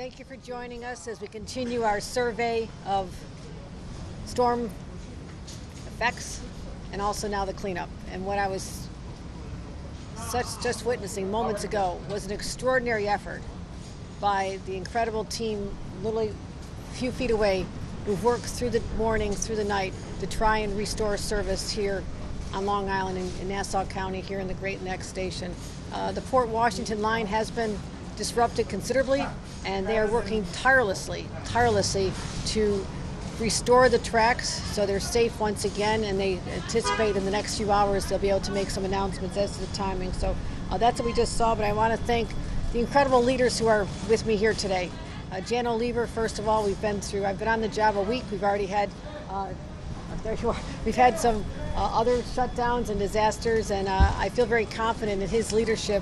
Thank you for joining us as we continue our survey of storm effects and also now the cleanup. And what I was just witnessing moments ago was an extraordinary effort by the incredible team literally a few feet away who've worked through the morning, through the night to try and restore service here on Long Island in Nassau County here in the Great Neck Station. The Port Washington line has been disrupted considerably, and they are working tirelessly to restore the tracks so they're safe once again, and they anticipate in the next few hours they'll be able to make some announcements as to the timing. So that's what we just saw, but I want to thank the incredible leaders who are with me here today. Jan Oliver, first of all, I've been on the job a week. We've already had, there you are. We've had some other shutdowns and disasters, and I feel very confident in his leadership.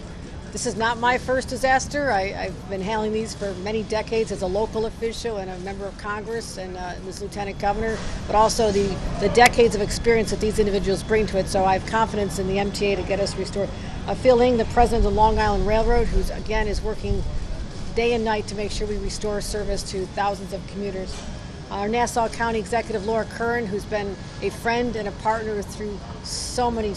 This is not my first disaster. I've been handling these for many decades as a local official and a member of Congress and as Lieutenant Governor, but also the decades of experience that these individuals bring to it. So I have confidence in the MTA to get us restored. Phil Ing, the president of the Long Island Railroad, who's again is working day and night to make sure we restore service to thousands of commuters. Our Nassau County Executive Laura Curran, who's been a friend and a partner through so many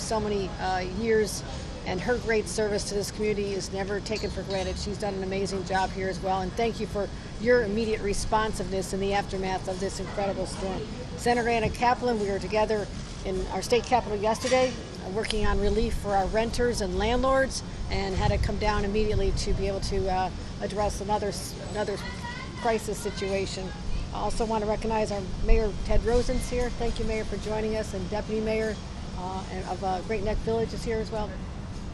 years, and her great service to this community is never taken for granted. She's done an amazing job here as well, and thank you for your immediate responsiveness in the aftermath of this incredible storm. Senator Anna Kaplan, we were together in our state capitol yesterday working on relief for our renters and landlords, and had to come down immediately to be able to address another crisis situation. I also want to recognize our Mayor Ted Rosen's here. Thank you, Mayor, for joining us, and Deputy Mayor of Great Neck Village is here as well.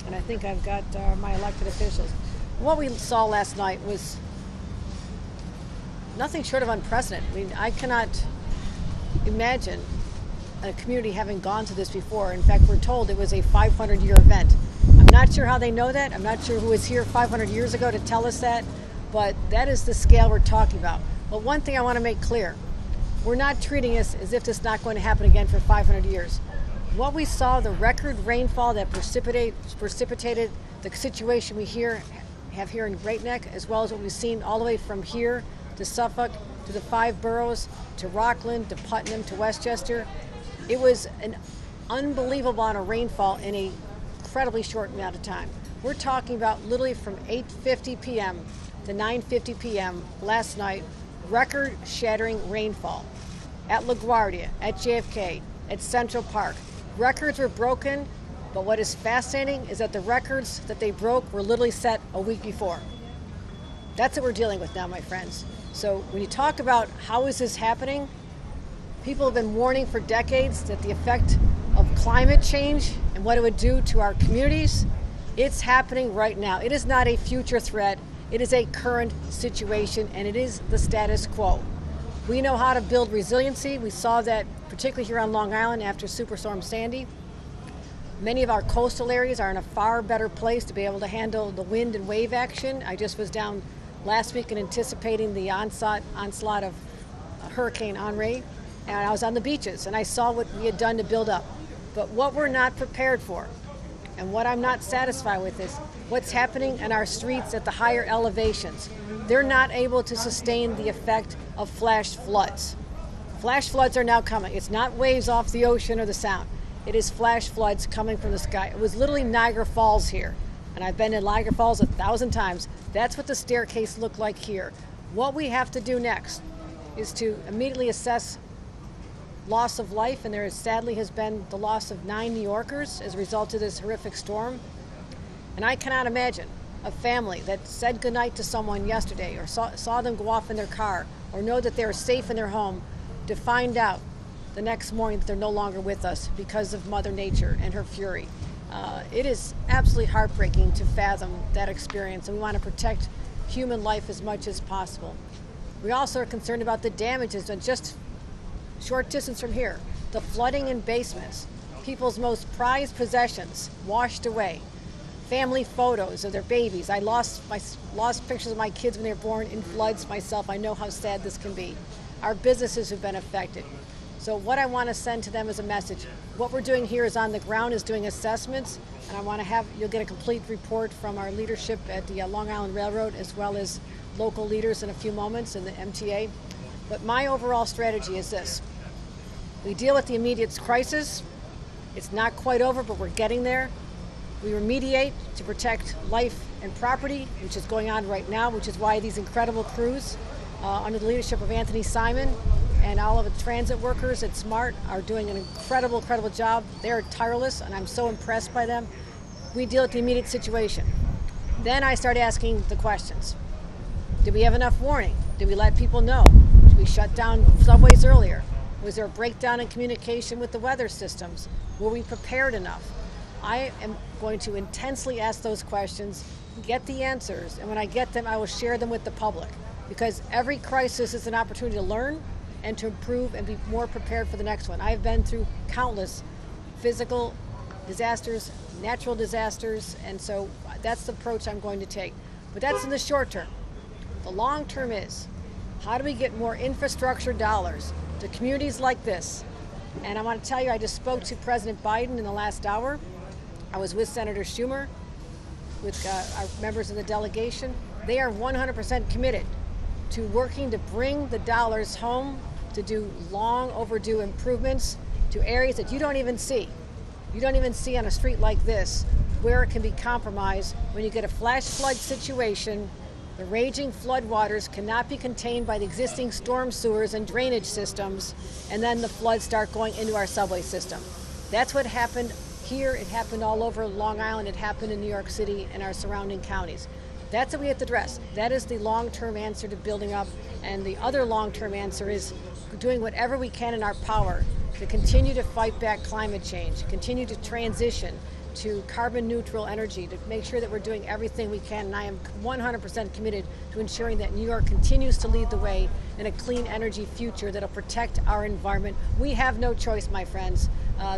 And I think I've got my elected officials. What we saw last night was nothing short of unprecedented. I mean, I cannot imagine a community having gone through this before. In fact, we're told it was a 500-year event. I'm not sure how they know that. I'm not sure who was here 500 years ago to tell us that, but that is the scale we're talking about. But one thing I want to make clear, we're not treating this as if this is not going to happen again for 500 years. What we saw, the record rainfall that precipitated the situation we have here in Great Neck, as well as what we've seen all the way from here to Suffolk, to the 5 boroughs, to Rockland, to Putnam, to Westchester. It was an unbelievable amount of rainfall in an incredibly short amount of time. We're talking about literally from 8:50 p.m. to 9:50 p.m. last night, record-shattering rainfall at LaGuardia, at JFK, at Central Park. Records were broken, but what is fascinating is that the records that they broke were literally set a week before. That's what we're dealing with now, my friends. So when you talk about how is this happening, people have been warning for decades that the effect of climate change and what it would do to our communities, it's happening right now. It is not a future threat. It is a current situation, and it is the status quo. We know how to build resiliency. We saw that particularly here on Long Island after Superstorm Sandy. Many of our coastal areas are in a far better place to be able to handle the wind and wave action. I just was down last week and anticipating the onslaught of Hurricane Henri, and I was on the beaches and I saw what we had done to build up. But what we're not prepared for, and what I'm not satisfied with, is what's happening in our streets at the higher elevations. They're not able to sustain the effect of flash floods. Flash floods are now coming. It's not waves off the ocean or the sound. It is flash floods coming from the sky. It was literally Niagara Falls here, and I've been in Niagara Falls 1,000 times. That's what the staircase looked like here. What we have to do next is to immediately assess loss of life, and there sadly has been the loss of 9 New Yorkers as a result of this horrific storm. And I cannot imagine a family that said goodnight to someone yesterday or saw them go off in their car or know that they're safe in their home to find out the next morning that they're no longer with us because of Mother Nature and her fury. It is absolutely heartbreaking to fathom that experience, and we want to protect human life as much as possible. We also are concerned about the damages on just short distance from here, the flooding in basements, people's most prized possessions washed away, family photos of their babies. I lost pictures of my kids when they were born in floods myself. I know how sad this can be. Our businesses have been affected. So what I want to send to them is a message. What we're doing here is on the ground, is doing assessments, and I want to have, you'll get a complete report from our leadership at the Long Island Railroad, as well as local leaders in a few moments in the MTA. But my overall strategy is this. We deal with the immediate crisis. It's not quite over, but we're getting there. We remediate to protect life and property, which is going on right now, which is why these incredible crews under the leadership of Anthony Simon and all of the transit workers at SMART are doing an incredible job. They're tireless, and I'm so impressed by them. We deal with the immediate situation. Then I start asking the questions. Did we have enough warning? Did we let people know? Did we shut down subways earlier? Was there a breakdown in communication with the weather systems? Were we prepared enough? I am going to intensely ask those questions, get the answers, and when I get them, I will share them with the public. Because every crisis is an opportunity to learn and to improve and be more prepared for the next one. I have been through countless physical disasters, natural disasters, and so that's the approach I'm going to take. But that's in the short term. The long term is, how do we get more infrastructure dollars to communities like this? And I want to tell you, I just spoke to President Biden in the last hour. I was with Senator Schumer, with our members of the delegation. They are 100% committed to working to bring the dollars home, to do long overdue improvements to areas that you don't even see. You don't even see on a street like this where it can be compromised when you get a flash flood situation. The raging floodwaters cannot be contained by the existing storm sewers and drainage systems, and then the floods start going into our subway system. That's what happened here. It happened all over Long Island. It happened in New York City and our surrounding counties. That's what we have to address. That is the long-term answer to building up, and the other long-term answer is doing whatever we can in our power to continue to fight back climate change, continue to transition to carbon neutral energy, to make sure that we're doing everything we can. And I am 100% committed to ensuring that New York continues to lead the way in a clean energy future that'll protect our environment. We have no choice, my friends.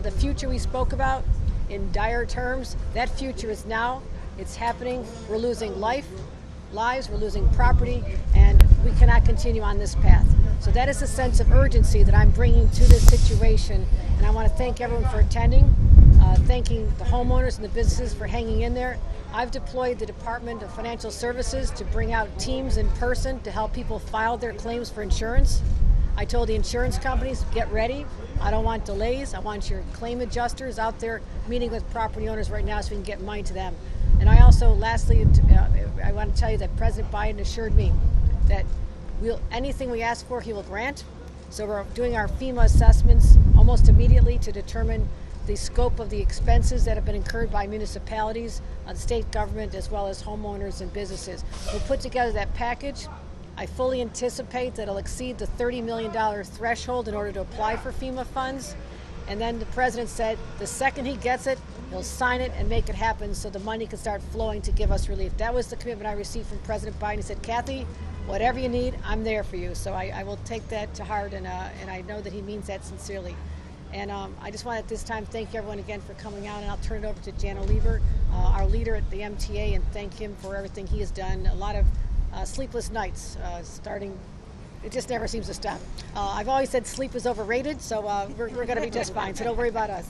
The future we spoke about in dire terms, that future is now. It's happening. We're losing lives, we're losing property, and we cannot continue on this path. So that is the sense of urgency that I'm bringing to this situation, and I want to thank everyone for attending, thanking the homeowners and the businesses for hanging in there. I've deployed the Department of Financial Services to bring out teams in person to help people file their claims for insurance. I told the insurance companies, get ready. I don't want delays. I want your claim adjusters out there meeting with property owners right now so we can get money to them. And I also, lastly, I want to tell you that President Biden assured me that anything we ask for, he will grant. So we're doing our FEMA assessments almost immediately to determine the scope of the expenses that have been incurred by municipalities, the state government, as well as homeowners and businesses. We'll put together that package. I fully anticipate that it'll exceed the $30 million threshold in order to apply for FEMA funds. And then the president said the second he gets it, he'll sign it and make it happen so the money can start flowing to give us relief. That was the commitment I received from President Biden. He said, Kathy, whatever you need, I'm there for you. So I will take that to heart, and I know that he means that sincerely. And I just want at this time thank everyone again for coming out, and I'll turn it over to Jan Oliver, our leader at the MTA, and thank him for everything he has done. A lot of sleepless nights starting. It just never seems to stop. I've always said sleep is overrated, so we're going to be just fine, so don't worry about us.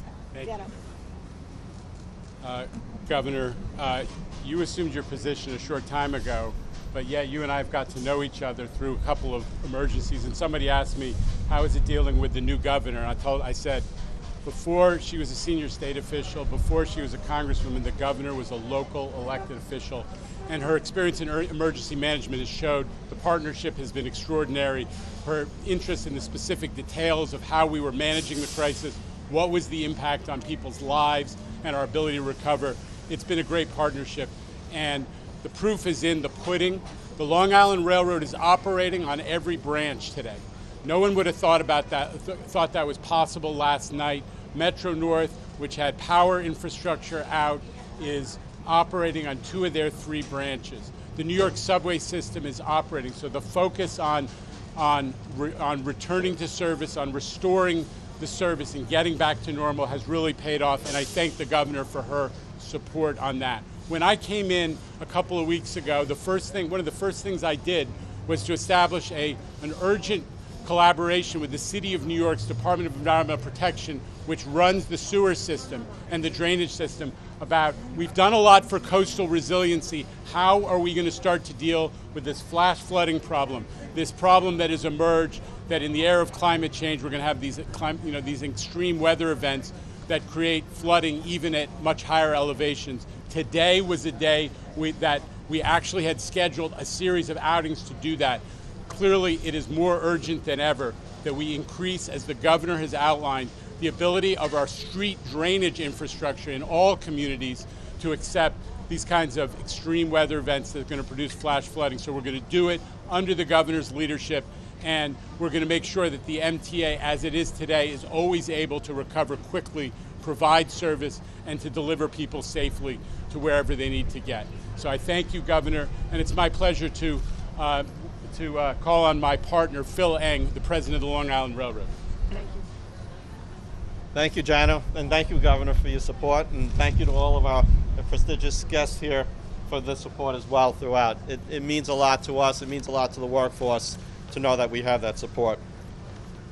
Governor, you assumed your position a short time ago, but yet you and I have got to know each other through a couple of emergencies, and somebody asked me, how is it dealing with the new governor? And I said, before she was a senior state official, before she was a congresswoman, the governor was a local elected official, and her experience in emergency management has showed the partnership has been extraordinary. Her interest in the specific details of how we were managing the crisis, what was the impact on people's lives and our ability to recover. It's been a great partnership, and the proof is in the pudding. The Long Island Railroad is operating on every branch today. No one would have thought that was possible last night. Metro North, which had power infrastructure out, is operating on 2 of their 3 branches. The New York subway system is operating, so the focus on returning to service, on restoring the service and getting back to normal has really paid off, and I thank the governor for her support on that. When I came in a couple of weeks ago, one of the first things I did was to establish an urgent collaboration with the City of New York's Department of Environmental Protection, which runs the sewer system and the drainage system, about we've done a lot for coastal resiliency. How are we going to start to deal with this flash flooding problem, this problem that has emerged, that in the era of climate change we're going to have these, these extreme weather events that create flooding even at much higher elevations. Today was a day that we actually had scheduled a series of outings to do that. Clearly, it is more urgent than ever that we increase, as the governor has outlined, the ability of our street drainage infrastructure in all communities to accept these kinds of extreme weather events that are going to produce flash flooding. So we're going to do it under the governor's leadership, and we're going to make sure that the MTA, as it is today, is always able to recover quickly, provide service, and to deliver people safely to wherever they need to get. So I thank you, Governor, and it's my pleasure to call on my partner, Phil Eng, the president of the Long Island Railroad. Thank you. Thank you, Jano, and thank you, Governor, for your support, and thank you to all of our prestigious guests here for the support as well throughout. It means a lot to us, it means a lot to the workforce to know that we have that support.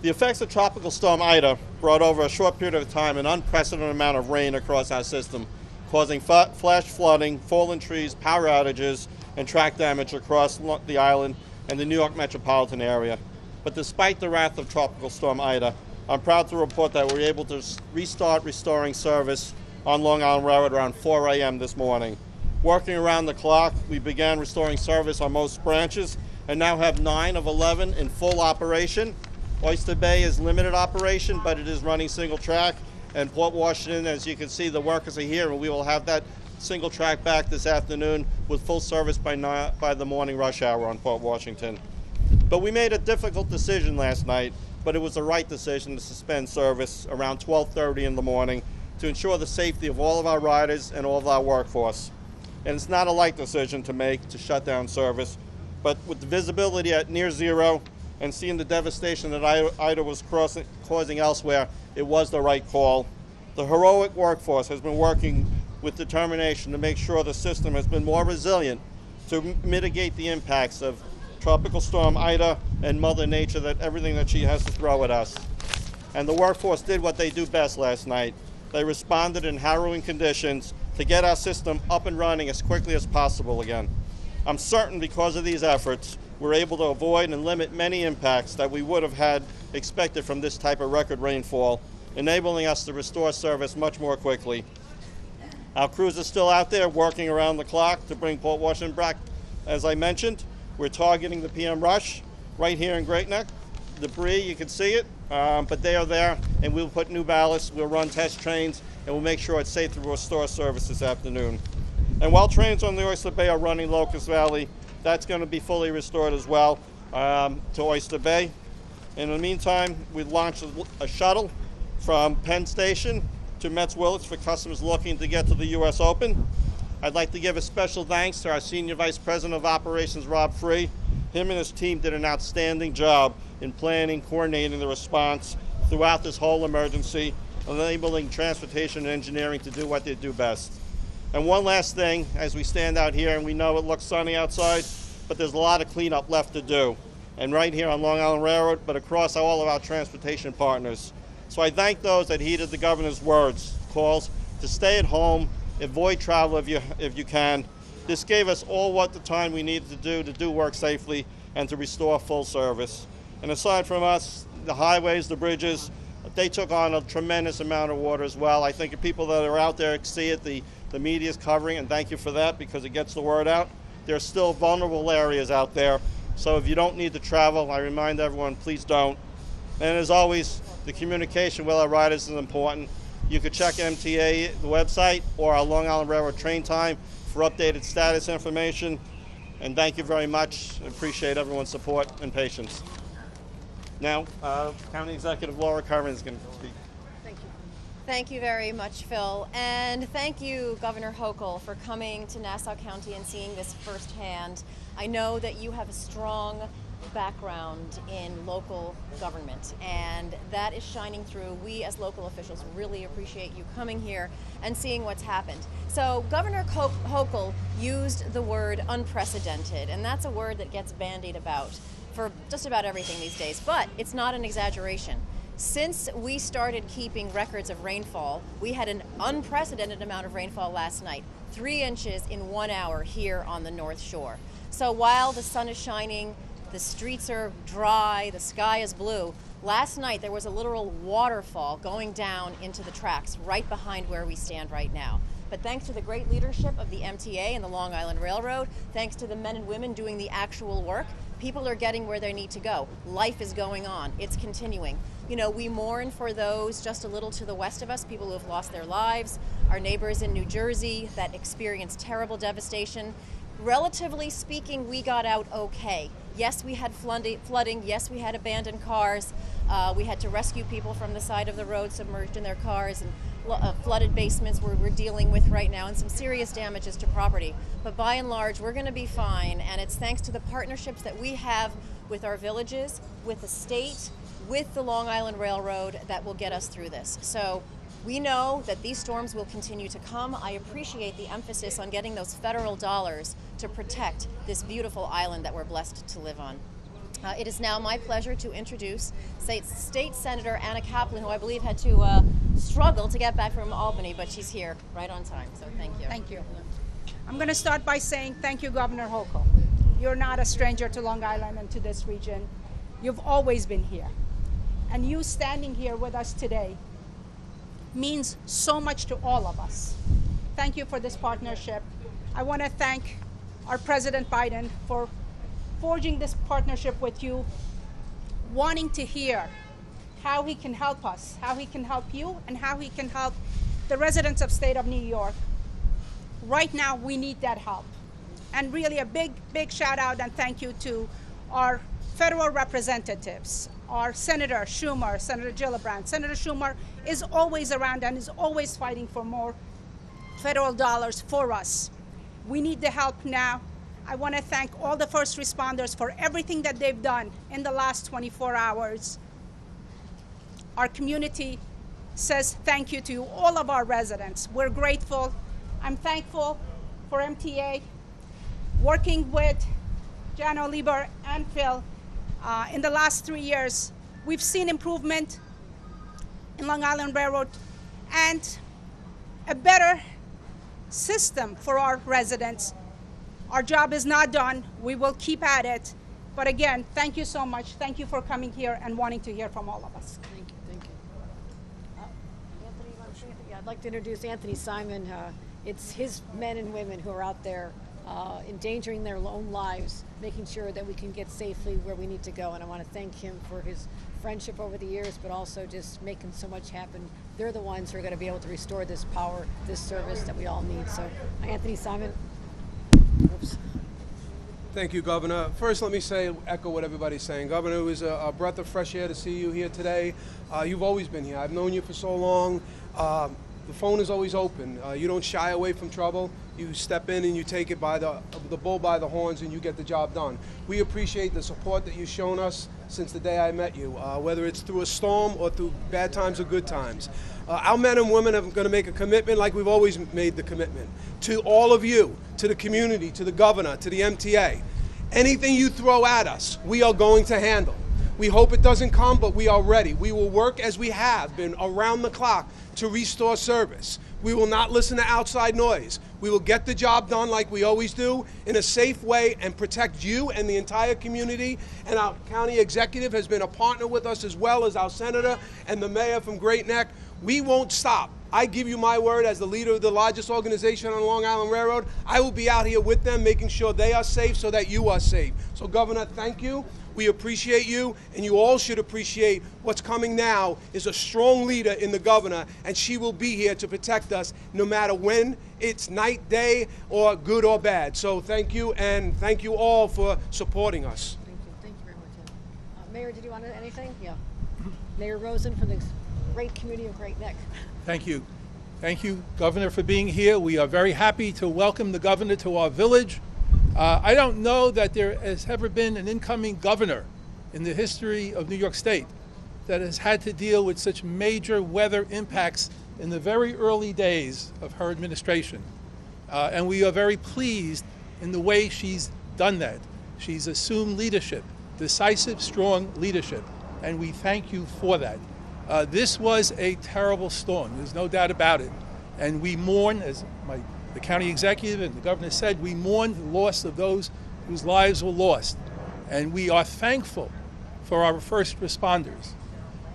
The effects of Tropical Storm Ida brought over a short period of time an unprecedented amount of rain across our system, causing flash flooding, fallen trees, power outages, and track damage across the island and the New York metropolitan area. But despite the wrath of Tropical Storm Ida, I'm proud to report that we were able to restart restoring service on Long Island Railroad around 4 a.m. this morning. Working around the clock, we began restoring service on most branches and now have 9 of 11 in full operation. Oyster Bay is limited operation, but it is running single track. And Port Washington, as you can see, the workers are here, and we will have that single track back this afternoon with full service by the morning rush hour on Port Washington. But we made a difficult decision last night, but it was the right decision to suspend service around 12:30 in the morning to ensure the safety of all of our riders and all of our workforce. And it's not a light decision to make to shut down service, but with the visibility at near zero and seeing the devastation that Ida was causing elsewhere, it was the right call. The heroic workforce has been working with determination to make sure the system has been more resilient to mitigate the impacts of Tropical Storm Ida and Mother Nature, that everything that she has to throw at us. And the workforce did what they do best last night. They responded in harrowing conditions to get our system up and running as quickly as possible again. I'm certain because of these efforts, we're able to avoid and limit many impacts that we would have had expected from this type of record rainfall, enabling us to restore service much more quickly. Our crews are still out there working around the clock to bring Port Washington back. As I mentioned, we're targeting the PM rush right here in Great Neck. Debris, you can see it, but they are there, and we'll put new ballast, we'll run test trains, and we'll make sure it's safe to restore service this afternoon. And while trains on the Oyster Bay are running Locust Valley, that's going to be fully restored as well to Oyster Bay. In the meantime, we launched a shuttle from Penn Station to Metz Willits for customers looking to get to the U.S. Open. I'd like to give a special thanks to our Senior Vice President of Operations, Rob Free. Him and his team did an outstanding job in planning, coordinating the response throughout this whole emergency, enabling transportation and engineering to do what they do best. And one last thing, as we stand out here, and we know it looks sunny outside, but there's a lot of cleanup left to do. And right here on Long Island Railroad, but across all of our transportation partners. So I thank those that heeded the governor's calls to stay at home, avoid travel if you can. This gave us all what the time we needed to do work safely and to restore full service. And aside from us, the highways, the bridges, they took on a tremendous amount of water as well. I think the people that are out there see it, the media is covering, and thank you for that because it gets the word out. There are still vulnerable areas out there, so if you don't need to travel, I remind everyone, please don't. And as always, the communication with our riders is important. You could check MTA, the website, or our Long Island Railroad train time for updated status information. And thank you very much. I appreciate everyone's support and patience. Now, County Executive Laura Curran is going to speak. Thank you. Thank you very much, Phil. And thank you, Governor Hochul, for coming to Nassau County and seeing this firsthand. I know that you have a strong background in local government, and that is shining through. We as local officials really appreciate you coming here and seeing what's happened. So Governor Hochul used the word unprecedented, and that's a word that gets bandied about. for just about everything these days, but it's not an exaggeration. Since we started keeping records of rainfall, we had an unprecedented amount of rainfall last night, 3 inches in 1 hour here on the North Shore. So while the sun is shining, the streets are dry, the sky is blue, last night there was a literal waterfall going down into the tracks right behind where we stand right now. But thanks to the great leadership of the MTA and the Long Island Railroad, thanks to the men and women doing the actual work, people are getting where they need to go. Life is going on. It's continuing. You know, we mourn for those just a little to the west of us, people who have lost their lives, our neighbors in New Jersey that experienced terrible devastation. Relatively speaking, we got out okay. Yes, we had flooding. Yes, we had abandoned cars. We had to rescue people from the side of the road submerged in their cars, and flooded basements we're dealing with right now, and some serious damages to property. But by and large, we're going to be fine, and it's thanks to the partnerships that we have with our villages, with the state, with the Long Island Railroad that will get us through this. So we know that these storms will continue to come. I appreciate the emphasis on getting those federal dollars to protect this beautiful island that we're blessed to live on. It is now my pleasure to introduce State Senator Anna Kaplan, who I believe had to struggle to get back from Albany, but she's here right on time, so thank you. Thank you. I'm going to start by saying thank you, Governor Hochul. You're not a stranger to Long Island and to this region. You've always been here. And you standing here with us today means so much to all of us. Thank you for this partnership. I want to thank our President Biden for forging this partnership with you, wanting to hear how he can help us, how he can help you, and how he can help the residents of state of New York. Right now, we need that help. And really a big, big shout out and thank you to our federal representatives, our Senator Schumer, Senator Gillibrand. Senator Schumer is always around and is always fighting for more federal dollars for us. We need the help now. I want to thank all the first responders for everything that they've done in the last 24 hours. Our community says thank you to all of our residents. We're grateful. I'm thankful for MTA, working with Jano, Lieber, and Phil. In the last 3 years, we've seen improvement in Long Island Railroad and a better system for our residents. Our job is not done. We will keep at it. But again, thank you so much. Thank you for coming here and wanting to hear from all of us. Thank you, thank you. Anthony, you want to say anything? Yeah, I'd like to introduce Anthony Simon. It's his men and women who are out there endangering their own lives, making sure that we can get safely where we need to go. And I want to thank him for his friendship over the years, but also just making so much happen. They're the ones who are going to be able to restore this power, this service that we all need. So, Anthony Simon. Oops. Thank you, Governor. First, let me echo what everybody's saying. Governor, it was a breath of fresh air to see you here today. You've always been here. I've known you for so long. The phone is always open. You don't shy away from trouble. You step in and you take it by the bull by the horns and you get the job done. We appreciate the support that you've shown us since the day I met you, whether it's through a storm or through bad times or good times. Our men and women are going to make a commitment like we've always made the commitment. To all of you, to the community, to the governor, to the MTA. Anything you throw at us, we are going to handle. We hope it doesn't come, but we are ready. We will work as we have been around the clock to restore service. We will not listen to outside noise. We will get the job done like we always do in a safe way and protect you and the entire community. And our county executive has been a partner with us, as well as our senator and the mayor from Great Neck. We won't stop. I give you my word as the leader of the largest organization on Long Island Railroad. I will be out here with them, making sure they are safe so that you are safe. So, Governor, thank you. We appreciate you, and you all should appreciate what's coming now is a strong leader in the governor, and she will be here to protect us no matter when it's night, day, or good or bad. So thank you, and thank you all for supporting us. Thank you very much. Mayor, did you want to add anything? Yeah. Mayor Rosen from the great community of Great Neck. Thank you. Thank you, Governor, for being here. We are very happy to welcome the governor to our village. I don't know that there has ever been an incoming governor in the history of New York State that has had to deal with such major weather impacts in the very early days of her administration. And we are very pleased in the way she's done that. She's assumed leadership decisive, strong leadership, and we thank you for that. This was a terrible storm. There's no doubt about it. And we mourn, as the county executive and the governor said, we mourn the loss of those whose lives were lost. And we are thankful for our first responders.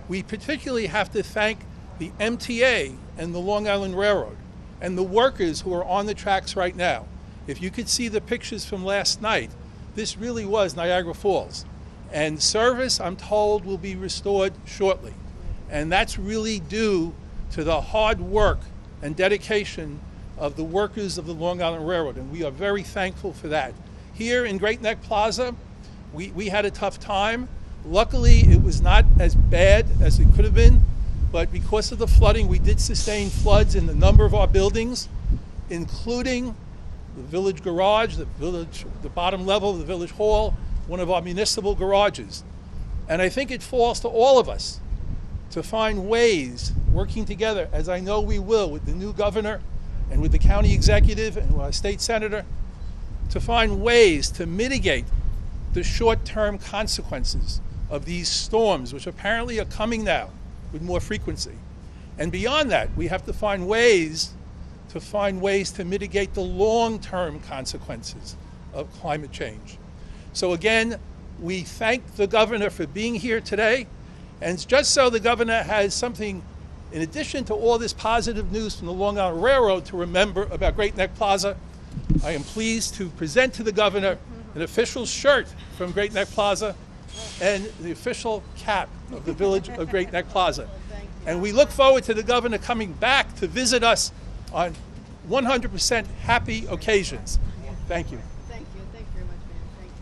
We particularly have to thank the MTA and the Long Island Railroad and the workers who are on the tracks right now. If you could see the pictures from last night, this really was Niagara Falls. And service, I'm told, will be restored shortly. And that's really due to the hard work and dedication of the workers of the Long Island Railroad, and we are very thankful for that. Here in Great Neck Plaza, we had a tough time. Luckily, it was not as bad as it could have been, but because of the flooding, we did sustain floods in a number of our buildings, including the village garage, the bottom level of the village hall, one of our municipal garages. And I think it falls to all of us to find ways, working together, as I know we will with the new governor and with the county executive and our state senator, to find ways to mitigate the short-term consequences of these storms, which apparently are coming now with more frequency. And beyond that, we have to find ways to mitigate the long-term consequences of climate change. So again, we thank the governor for being here today. And just so the governor has something, in addition to all this positive news from the Long Island Railroad, to remember about Great Neck Plaza, I am pleased to present to the governor an official shirt from Great Neck Plaza and the official cap of the village of Great Neck Plaza. And we look forward to the governor coming back to visit us on 100% happy occasions. Thank you. Thank you. Thank you very much, man. Thank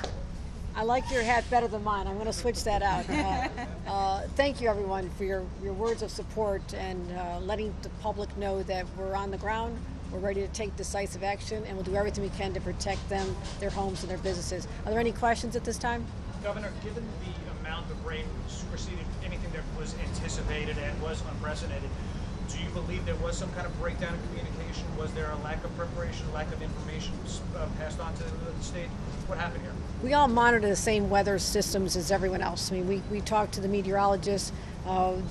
you. I like your hat better than mine. I'm going to switch that out. Thank you, everyone, for your words of support and letting the public know that we're on the ground, we're ready to take decisive action, and we'll do everything we can to protect them, their homes, and their businesses. Are there any questions at this time? Governor, given the amount of rain which superseded anything that was anticipated and was unprecedented, do you believe there was some kind of breakdown in communication? Was there a lack of preparation, lack of information passed on to the state? What happened here? We all monitor the same weather systems as everyone else. I mean, we talk to the meteorologists.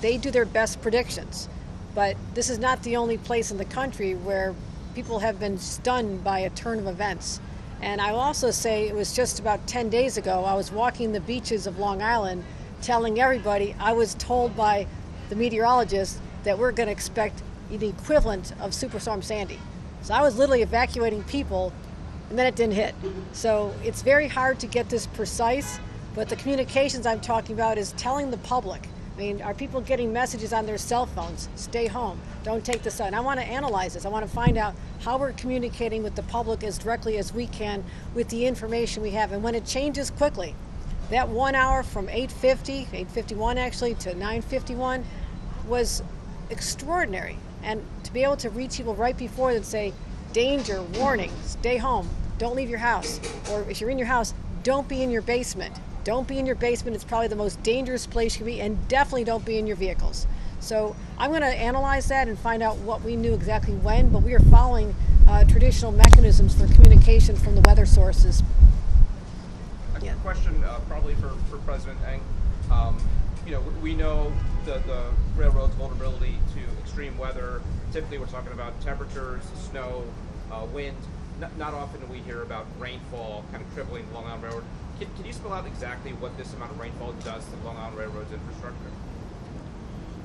They do their best predictions. But this is not the only place in the country where people have been stunned by a turn of events. And I will also say it was just about 10 days ago, I was walking the beaches of Long Island telling everybody I was told by the meteorologists that we're going to expect the equivalent of Superstorm Sandy. So I was literally evacuating people, and then it didn't hit. So it's very hard to get this precise, but the communications I'm talking about is telling the public. I mean, are people getting messages on their cell phones? Stay home, don't take the sun. I want to analyze this. I want to find out how we're communicating with the public as directly as we can with the information we have. And when it changes quickly, that 1 hour from 8:51 actually to 9:51 was extraordinary. And to be able to reach people right before and say, danger, warning, stay home, don't leave your house. Or if you're in your house, don't be in your basement. Don't be in your basement. It's probably the most dangerous place you can be, and definitely don't be in your vehicles. So I'm going to analyze that and find out what we knew exactly when, but we are following traditional mechanisms for communication from the weather sources. A question probably for President Eng. We know the railroad's vulnerability to extreme weather. Typically we're talking about temperatures, snow, wind. Not often do we hear about rainfall kind of crippling the Long Island Railroad. Can you spell out exactly what this amount of rainfall does to the Long Island Railroad's infrastructure?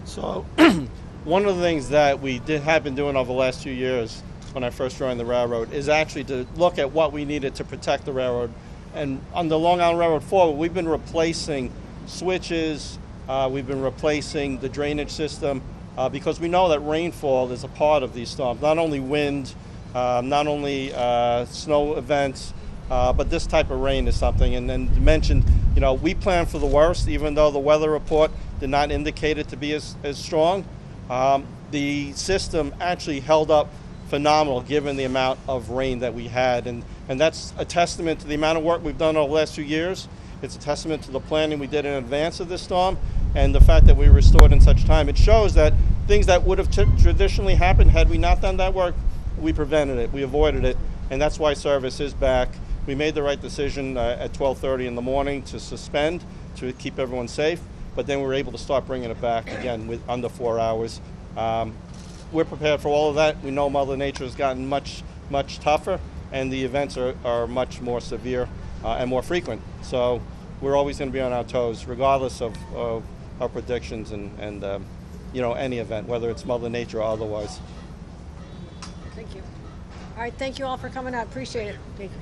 So one of the things that we have been doing over the last 2 years when I first joined the railroad is actually to look at what we needed to protect the railroad. And on the Long Island Railroad forward, we've been replacing switches, we've been replacing the drainage system because we know that rainfall is a part of these storms, not only wind, not only snow events, but this type of rain is something. And then you mentioned, we plan for the worst, even though the weather report did not indicate it to be as strong. The system actually held up phenomenal given the amount of rain that we had. And that's a testament to the amount of work we've done over the last few years. It's a testament to the planning we did in advance of this storm and the fact that we restored in such time. It shows that things that would have traditionally happened had we not done that work we prevented it, we avoided it, and that's why service is back. We made the right decision at 12:30 in the morning to suspend, to keep everyone safe, but then we were able to start bringing it back again with under 4 hours. We're prepared for all of that. We know Mother Nature has gotten much tougher, and the events are much more severe and more frequent. So we're always going to be on our toes, regardless of our predictions and any event, whether it's Mother Nature or otherwise. Thank you. All right, thank you all for coming out. Appreciate it. Thank you.